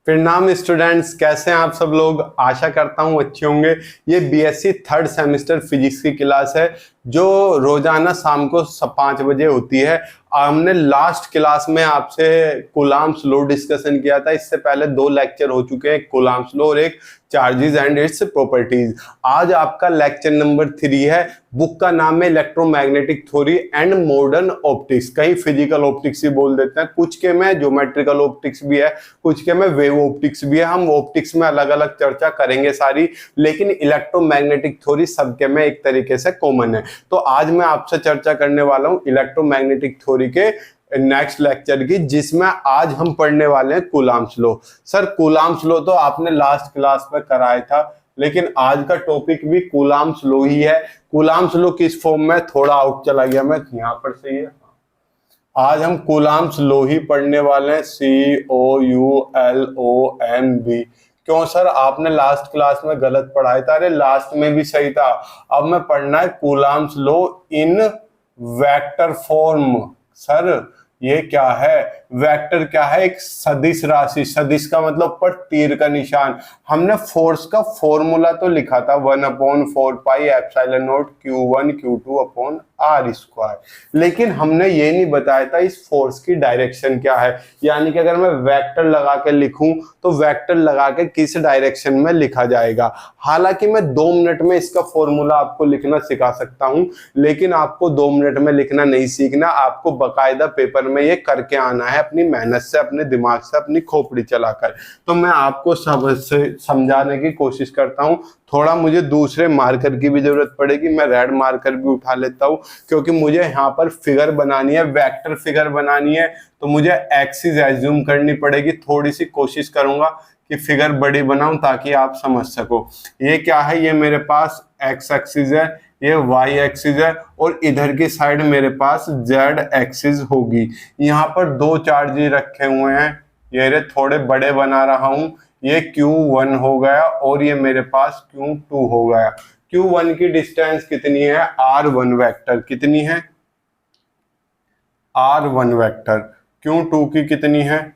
प्रणाम स्टूडेंट्स, कैसे हैं आप सब लोग। आशा करता हूं अच्छे होंगे। ये बीएससी थर्ड सेमेस्टर फिजिक्स की क्लास है जो रोजाना शाम को 5 बजे होती है। हमने लास्ट क्लास में आपसे कूलाम्स लॉ डिस्कशन किया था। इससे पहले 2 लेक्चर हो चुके हैं, कूलाम्स लॉ और एक चार्जेस एंड इट्स प्रॉपर्टीज। आज आपका लेक्चर नंबर 3 है। बुक का नाम है electromagnetic theory and modern optics. कहीं फिजिकल ऑप्टिक्स ही बोल देते हैं, कुछ के में ज्योमेट्रिकल ऑप्टिक्स भी है, कुछ के में वेव ऑप्टिक्स भी है। हम ऑप्टिक्स में अलग अलग चर्चा करेंगे सारी, लेकिन इलेक्ट्रोमैग्नेटिक थ्योरी सबके में एक तरीके से कॉमन है। तो आज मैं आपसे चर्चा करने वाला हूं इलेक्ट्रोमैग्नेटिक थ्योरी के नेक्स्ट लेक्चर की, जिसमें आज हम पढ़ने वाले हैं coulombs law. Sir, coulombs law तो आपने लास्ट क्लास में कराया था, लेकिन आज का टॉपिक भी कूलाम्स लॉ ही है। कूलाम्स लॉ किस फॉर्म में, थोड़ा आउट चला गया मैं, यहां पर सही है। आज हम कूलाम्स लॉ ही पढ़ने वाले हैं, COULOMB। क्यों सर, आपने लास्ट क्लास में गलत पढ़ाया था? अरे लास्ट में भी सही था। अब मैं पढ़ना है coulombs law in vector form. Sir ये क्या है? वेक्टर क्या है? एक सदिश राशि। सदिश का मतलब पर तीर का निशान। हमने फोर्स का फॉर्मूला तो लिखा था 1/4πε0 Q1 Q2/R², लेकिन हमने ये नहीं बताया था इस फोर्स की डायरेक्शन क्या है। यानी कि अगर मैं वेक्टर लगा के लिखूं तो वेक्टर लगा के किस डायरेक्शन में लिखा जाएगा। हालांकि मैं 2 मिनट में इसका फॉर्मूला आपको लिखना सिखा सकता हूं, लेकिन आपको 2 मिनट में लिखना नहीं सीखना, आपको बकायदा पेपर में ये करके आना है, अपनी मेहनत से, अपने दिमाग से, अपनी खोपड़ी चलाकर। तो मैं आपको समझाने की कोशिश करता हूं। थोड़ा मुझे दूसरे मार्कर की भी जरूरत पड़ेगी, मैं रेड मार्कर भी उठा लेता हूं, क्योंकि मुझे यहाँ पर फिगर बनानी है, वेक्टर फिगर बनानी है, तो मुझे एक्सिस एज्यूम करनी पड़ेगी। थोड़ी सी कोशिश करूंगा कि फिगर बड़ी बनाऊं ताकि आप समझ सको। ये क्या है? ये मेरे पास एक्स एक्सिस है, ये वाई एक्सिस है, और इधर की साइड मेरे पास जेड एक्सिस होगी। यहाँ पर 2 चार्ज रखे हुए हैं, ये रे थोड़े बड़े बना रहा हूं। ये Q1 हो गया और ये मेरे पास Q2 हो गया। Q1 की डिस्टेंस कितनी है? R1 vector. कितनी है? R1 vector. Q2 की कितनी है?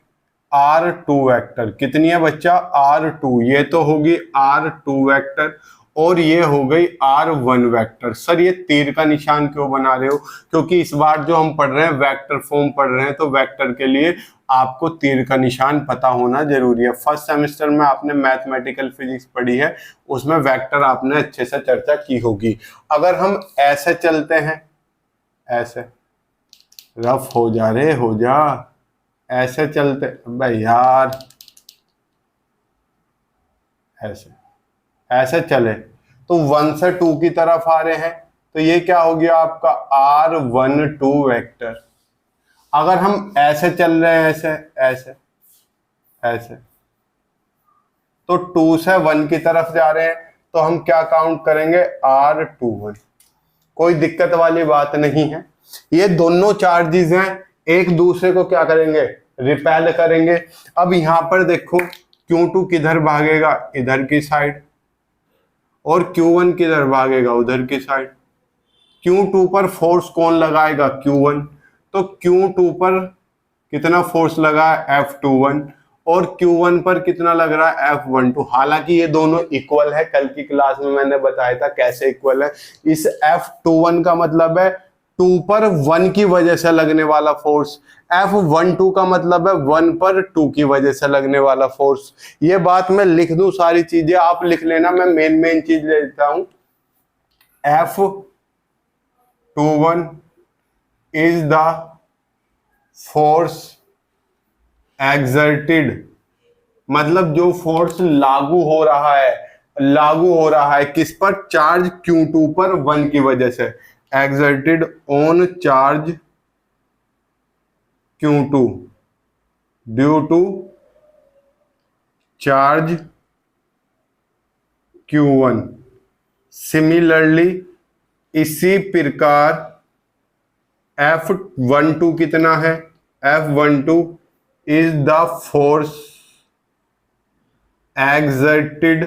R2 vector. कितनी है बच्चा? R2। ये तो होगी R2 वेक्टर और ये हो गई R1 वेक्टर। सर ये तीर का निशान क्यों बना रहे हो? क्योंकि इस बार जो हम पढ़ रहे हैं वेक्टर फॉर्म पढ़ रहे हैं, तो वेक्टर के लिए आपको तीर का निशान पता होना जरूरी है। फर्स्ट सेमेस्टर में आपने मैथमेटिकल फिजिक्स पढ़ी है, उसमें वेक्टर आपने अच्छे से चर्चा की होगी। अगर हम ऐसे चलते हैं, ऐसे रफ हो जा रे, हो जा, ऐसे चलते भाई यार, ऐसे ऐसे चले तो 1 से 2 की तरफ आ रहे हैं, तो ये क्या हो गया आपका? R12 vector. अगर हम ऐसे चल रहे हैं, ऐसे ऐसे ऐसे, तो 2 से 1 की तरफ जा रहे हैं, तो हम क्या काउंट करेंगे? R21। कोई दिक्कत वाली बात नहीं है। ये दोनों चार्जेस हैं, एक दूसरे को क्या करेंगे? रिपेल करेंगे। अब यहां पर देखो, Q2 किधर भागेगा? इधर की साइड, और Q1 किधर भागेगा? उधर की साइड। Q2 पर फोर्स कौन लगाएगा? Q1। तो Q2 पर कितना फोर्स लगा है? F21। और Q1 पर कितना लग रहा है? F12। हालांकि ये दोनों इक्वल है, कल की क्लास में मैंने बताया था कैसे इक्वल है। इस F21 का मतलब है 2 पर 1 की वजह से लगने वाला फोर्स, F12 का मतलब है 1 पर 2 की वजह से लगने वाला फोर्स। ये बात मैं लिख दूं, सारी चीजें आप लिख लेना, मैं मेन चीज ले लेता हूं। F21 is the force exerted, मतलब जो फोर्स लागू हो रहा है किस पर? चार्ज Q2 पर 1 की वजह से। Exerted on charge Q2 due to charge Q1। Similarly इसी प्रकार F12 कितना है? F12 is the force exerted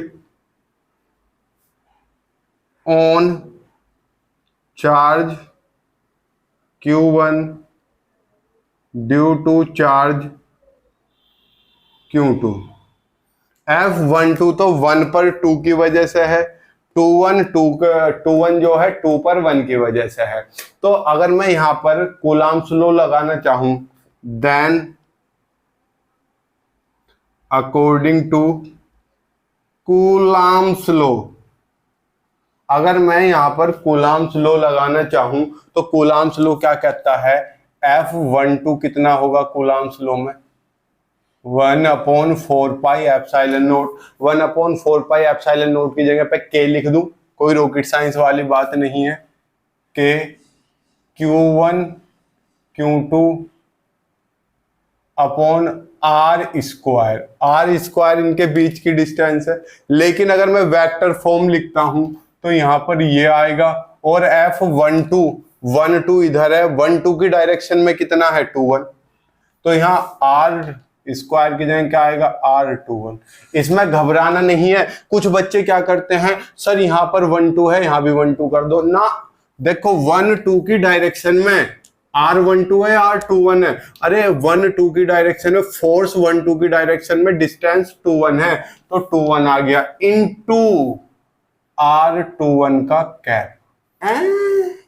on charge Q1 due to charge Q2। F12 तो 1 पर 2 की वजह से है, 2 1 जो है 2 पर 1 की वजह से है। तो अगर मैं यहां पर कूलाम्स लॉ लगाना चाहूं, then according to Coulomb's law, अगर मैं यहां पर कूलाम्स लॉ लगाना चाहूं तो कूलाम्स लॉ क्या कहता है, F12 कितना होगा कूलाम्स लॉ में, 1/4πε0। 1/4πε0 की जगह पे K लिख दूं, कोई रॉकेट साइंस वाली बात नहीं है। K Q1 Q2 upon R square इनके बीच की डिस्टेंस है। लेकिन अगर मैं वेक्टर फॉर्म लिखता हूं तो यहां पर ये आएगा, और F12 इधर है, 12 की डायरेक्शन में कितना है 21, तो यहाँ R स्क्वायर की जगह क्या आएगा R21। इसमें घबराना नहीं है। कुछ बच्चे क्या करते हैं, सर यहाँ पर 12 है, यहाँ भी 12 कर दो ना। देखो 1-2 की डायरेक्शन में R12 है, R21 है। अरे 1-2 की डायरेक्शन में फोर्स 1-2 की डायरेक्शन में डिस्टेंस 21 है, तो 21 आ गया इनटू R21 का कैप।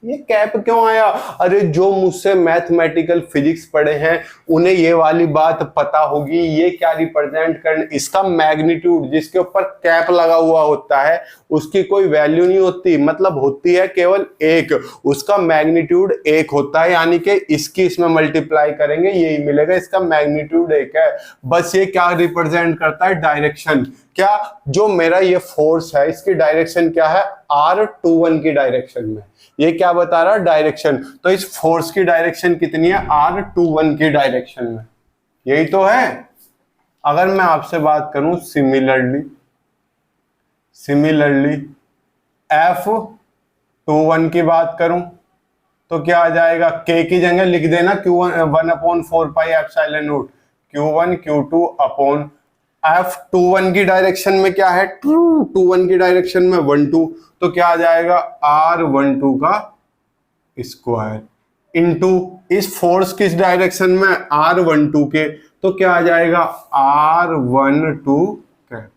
ये कैप क्यों आया? अरे जो मुझसे मैथमेटिकल फिजिक्स पढ़े हैं उन्हें ये वाली बात पता होगी। ये क्या रिप्रेजेंट करने, इसका मैग्नीट्यूड जिसके ऊपर कैप लगा हुआ होता है उसकी कोई वैल्यू नहीं होती, मतलब होती है केवल 1, उसका मैग्नीट्यूड 1 होता है, यानी कि इसकी इसमें मल्टीप्लाई करेंगे यही मिलेगा, इसका मैग्नीट्यूड 1 है। बस ये क्या रिप्रेजेंट करता है, डायरेक्शन। क्या जो मेरा ये फोर्स है इसकी डायरेक्शन क्या है, R21 की डायरेक्शन में। ये क्या बता रहा है, डायरेक्शन। तो इस फोर्स की डायरेक्शन कितनी है, R21 की डायरेक्शन में, यही तो है। अगर मैं आपसे बात करूं सिमिलरली F21 की बात करूं तो क्या आ जाएगा, K की जगह लिख देना Q1 1/4πε0, Q1 Q2 upon F21 की डायरेक्शन में क्या है, 21 की डायरेक्शन में 12, तो क्या आ जाएगा R12 का स्क्वायर इनटू इस फोर्स किस डायरेक्शन में, R12 के, तो क्या आ जाएगा R12 का।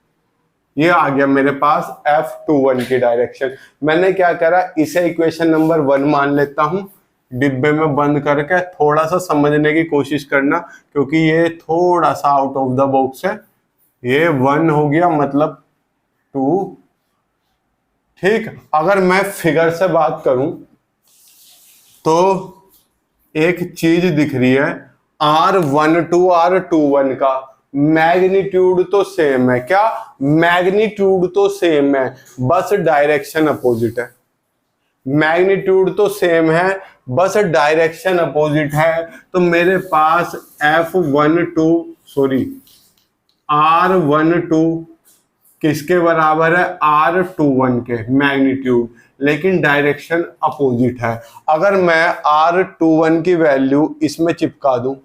ये आ गया मेरे पास F21 की डायरेक्शन। मैंने क्या करा, इसे इक्वेशन नंबर 1 मान लेता हूं, डिब्बे में बंद करके थोड़ा सा समझने की कोशिश करना, क्योंकि ये थोड़ा सा आउट ऑफ द बॉक्स है। ये 1 हो गया मतलब 2, ठीक। अगर मैं फिगर से बात करूं तो एक चीज दिख रही है, R12 R21 का मैग्नीट्यूड तो सेम है। क्या मैग्नीट्यूड तो सेम है, बस डायरेक्शन अपोजिट है। मैग्नीट्यूड तो सेम है, बस डायरेक्शन अपोजिट है। तो मेरे पास R12 किसके बराबर है, R21 के मैग्नीट्यूड, लेकिन डायरेक्शन अपोजिट है। अगर मैं R21 की वैल्यू इसमें चिपका दूं,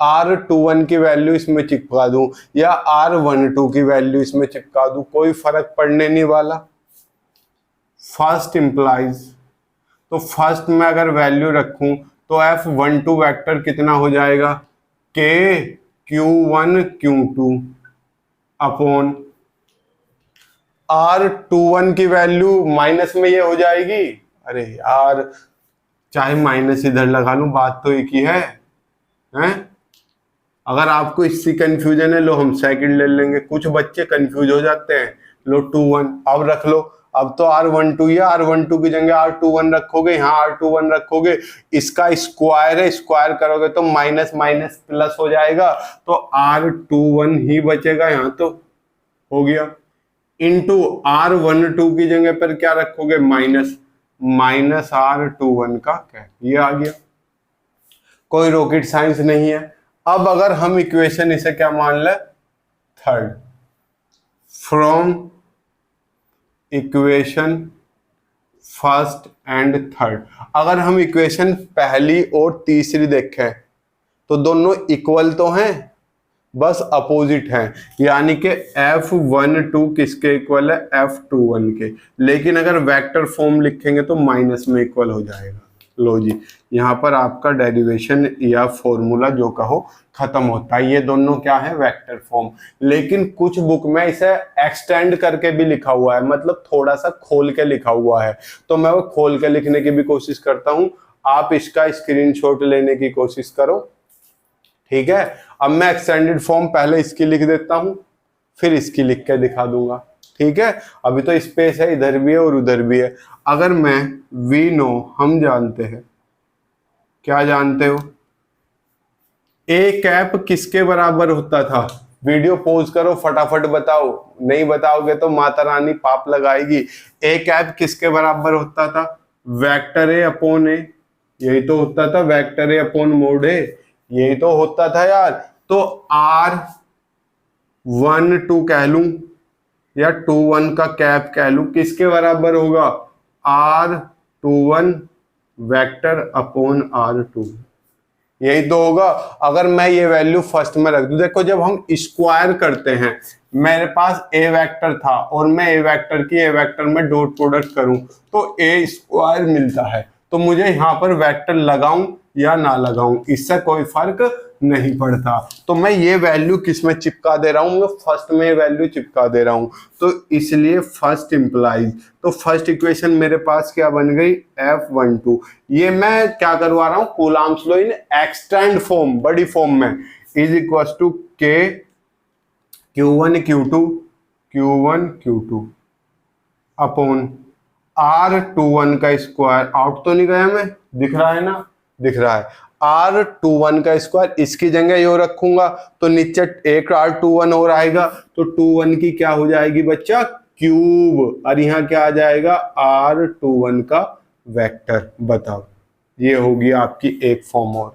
R21 की वैल्यू इसमें चिपका दूं, या R12 की वैल्यू इसमें चिपका दूं, कोई फर्क पड़ने नहीं वाला। फर्स्ट इंप्लाइज, तो फर्स्ट में अगर वैल्यू रखूं तो F12 वेक्टर कितना हो जाएगा, K Q1 Q2 upon R21 की वैल्यू माइनस में ये हो जाएगी। अरे यार, चाहे माइनस इधर लगा लूं, बात तो एक ही है, हैं? अगर आपको इससे कंफ्यूजन है, लो हम सेकंड ले लेंगे। कुछ बच्चे कंफ्यूज हो जाते हैं, लो 2-1 अब रख लो। अब तो R12 या R12 की जगह R21 रखोगे, यहाँ R21 रखोगे, इसका स्क्वायर है, स्क्वायर करोगे तो माइनस माइनस प्लस हो जाएगा, तो R21 ही बचेगा यहाँ, तो हो गया। इनटू R12 की जगह पर क्या रखोगे, माइनस R21 का क्या, ये आ गया। कोई रॉकेट साइंस नहीं है। अब अगर हम इक्वेशन इसे क्या मान ले, third, from equation first and third. अगर हम इक्वेशन पहली और तीसरी देखें तो दोनों इक्वल तो हैं, बस अपोजिट हैं, यानी कि F12 किसके इक्वल है, F21 के। लेकिन अगर वेक्टर फॉर्म लिखेंगे तो माइनस में इक्वल हो जाएगा। लो जी, यहाँ पर आपका डेरिवेशन या फॉर्मूला जो कहो खत्म होता है। ये दोनों क्या है, वेक्टर फॉर्म। लेकिन कुछ बुक में इसे एक्सटेंड करके भी लिखा हुआ है, मतलब थोड़ा सा खोल के लिखा हुआ है, तो मैं वो खोल के लिखने की भी कोशिश करता हूँ। आप इसका स्क्रीनशॉट लेने की कोशिश करो, ठीक है। अब मैं एक्सटेंडेड फॉर्म पहले इसकी लिख देता हूं, फिर इसकी लिख के दिखा दूंगा, ठीक है। अभी तो स्पेस है, इधर भी है और उधर भी है। अगर मैं वी नो, हम जानते हैं, क्या जानते हो, ए कैप किसके बराबर होता था? वीडियो पॉज करो, फटाफट बताओ, नहीं बताओगे तो माता रानी पाप लगाएगी। ए कैप किसके बराबर होता था? वेक्टर ए अपॉन ए, यही तो होता था, वेक्टर ए अपॉन मोड ए, यही तो होता था यार। तो R12 कह लूं या 21 का कैप कह लूं, किसके बराबर होगा? R21 वेक्टर अपॉन R2, यही तो होगा। अगर मैं ये वैल्यू फर्स्ट में रख दूं, देखो जब हम स्क्वायर करते हैं, मेरे पास ए वेक्टर था और मैं ए वेक्टर की ए वेक्टर में डॉट प्रोडक्ट करूं तो ए स्क्वायर मिलता है। तो मुझे यहाँ पर वेक्टर लगाऊं या ना लगाऊं, इससे कोई फर्क नहीं पड़ता। तो मैं ये वैल्यू किस में चिपका दे रहा हूं? मैं फर्स्ट में वैल्यू चिपका दे रहा हूं, तो इसलिए फर्स्ट इंप्लाइज। तो फर्स्ट इक्वेशन मेरे पास क्या बन गई? F12। ये मैं क्या करवा रहा हूं? Coulomb's law in extend form, बड़ी फॉर्म में, is equal to K Q1 Q2 upon R21 का स्क्वायर। आउट तो नहीं गया मैं? दिख रहा है ना? दिख रहा है। R21 का स्क्वायर, इसकी जगह यो रखूंगा तो नीचे एक R21 और आएगा, तो 21 की क्या हो जाएगी बच्चा? क्यूब। और यहाँ क्या आ जाएगा? R21 का वेक्टर। बताओ, ये होगी आपकी एक फॉर्म।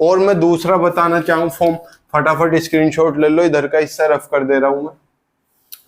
और मैं दूसरा बताना चाहूँ फॉर्म, फटाफट स्क्रीनशॉट ले लो, इधर का हिस्सा रफ कर दे रहा हूं मैं।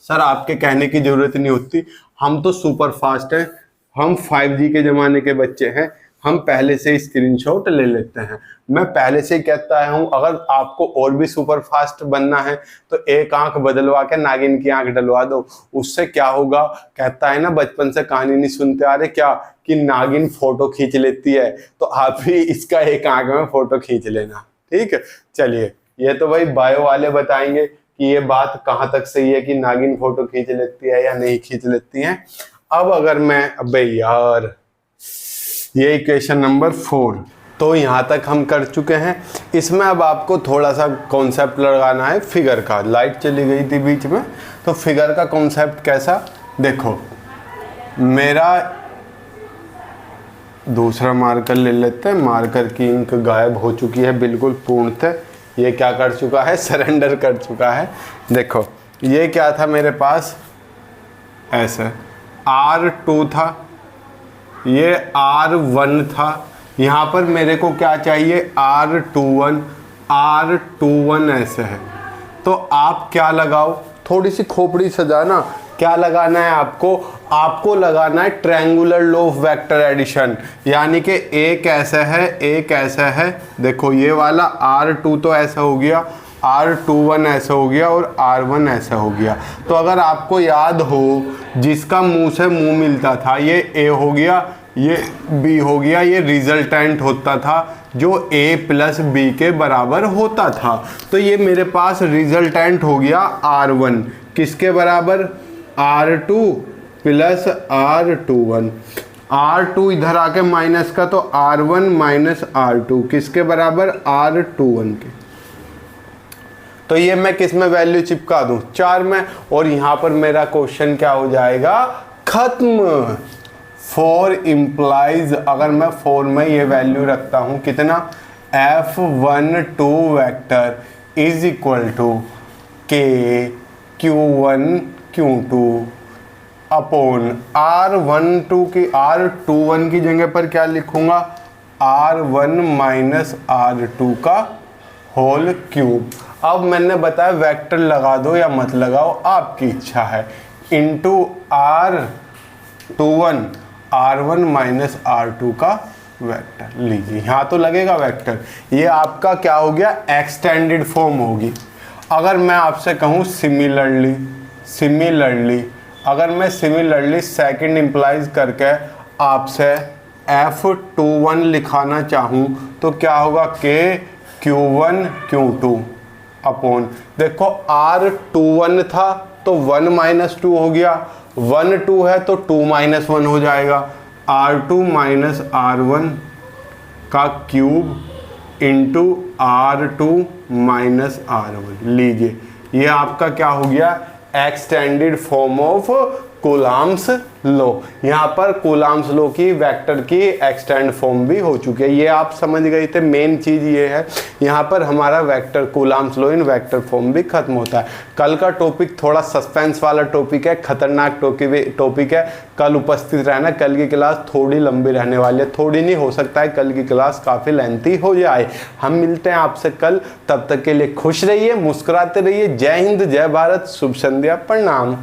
सर आपके कहने की जरूरत नहीं होती, हम तो सुपर फास्ट हैं, हम 5G के जमाने के बच्चे हैं, हम पहले से स्क्रीनशॉट ले लेते हैं। मैं पहले से ही कहता हूं, अगर आपको और भी सुपर फास्ट बनना है तो एक आंख बदलवा के नागिन की आंख डलवा दो। उससे क्या होगा? कहता है ना, बचपन से कहानी नहीं सुनते आ रहे क्या, कि नागिन फोटो खींच लेती है, तो आप भी इसका एक आंख में फोटो खींच लेना, ठीक है। चलिए, ये तो भाई बायो वाले बताएंगे कि ये बात कहां तक सही है कि नागिन फोटो खींच लेती है या नहीं खींच लेती है। अब अगर मैं, अबे यार, ये इक्वेशन नंबर 4, तो यहां तक हम कर चुके हैं। इसमें अब आपको थोड़ा सा कॉन्सेप्ट लगाना है फिगर का। लाइट चली गई थी बीच में, तो फिगर का कॉन्सेप्ट कैसा? देखो, मेरा दूसरा मार्कर ले लेते हैं। मार्कर की इंक गायब हो चुकी है बिल्कुल पूर्णतः। ये क्या कर चुका है? सरेंडर कर चुका है। देखो, ये क्या था मेरे पास? ऐसे R2 था, ये R1 था। यहाँ पर मेरे को क्या चाहिए? R21 ऐसे है। तो आप क्या लगाओ? थोड़ी सी खोपड़ी सजाना। क्या लगाना है आपको? आपको लगाना है triangular law of vector addition, यानी कि एक ऐसा है, एक ऐसा है। देखो, ये वाला R2 तो ऐसा हो गया, R21 ऐसा हो गया और R1 ऐसा हो गया। तो अगर आपको याद हो, जिसका मुंह से मुंह मिलता था, ये A हो गया, ये B हो गया, ये रिजल्टेंट होता था जो A प्लस B के बराबर होता था। तो ये मेरे पास रिजल्टेंट हो गया R1, किसके बराबर? R2 plus R21। R2 इधर आके माइनस का, तो R1 माइनस R2 किसके बराबर? R21 के। तो ये मैं किस में वैल्यू चिपका दूं? 4 में। और यहां पर मेरा क्वेश्चन क्या हो जाएगा? खत्म। 4 इंप्लाइज, अगर मैं 4 में ये वैल्यू रखता हूं, कितना? F12 vector is equal to K Q1 Q2 upon R21 की जगह पर क्या लिखूंगा? R1 माइनस R2 का होल क्यूब। अब मैंने बताया वेक्टर लगा दो या मत लगाओ, आपकी इच्छा है। इंटू R1 माइनस R2 का वेक्टर लीजिए। यहाँ तो लगेगा वेक्टर। ये आपका क्या हो गया? एक्सटेंडेड फॉर्म होगी। अगर मैं आपसे कहूँ सिमिलरली, अगर मैं सिमिलरली सेकंड इंप्लाइज करके आपसे F21 लिखाना चाहूँ तो क्या होगा, K Q1 Q2 अपॉन, देखो R21 था तो 1 माइनस 2 हो गया, 1 2 है तो 2 माइनस 1 हो जाएगा, R2 माइनस R1 का cube into R2 minus R1। लीजिए ये आपका क्या हो गया, extended form of Coulomb's law. यहाँ पर कूलम्ब्स लॉ की वेक्टर की एक्सटेंड फॉर्म भी हो चुकी है, ये आप समझ गए थे। मेन चीज़ ये है, यहाँ पर हमारा वेक्टर कूलम्ब्स लॉ इन वेक्टर फॉर्म भी खत्म होता है। कल का टॉपिक थोड़ा सस्पेंस वाला टॉपिक है, खतरनाक टॉपिक है, कल उपस्थित रहना। कल की क्लास थोड़ी लंबी रहने वाली है, थोड़ी नहीं, हो सकता है कल की क्लास काफ़ी लेंथी हो जाए। हम मिलते हैं आपसे कल, तब तक के लिए खुश रहिए, मुस्कुराते रहिए। जय हिंद, जय भारत, शुभ संध्या, प्रणाम।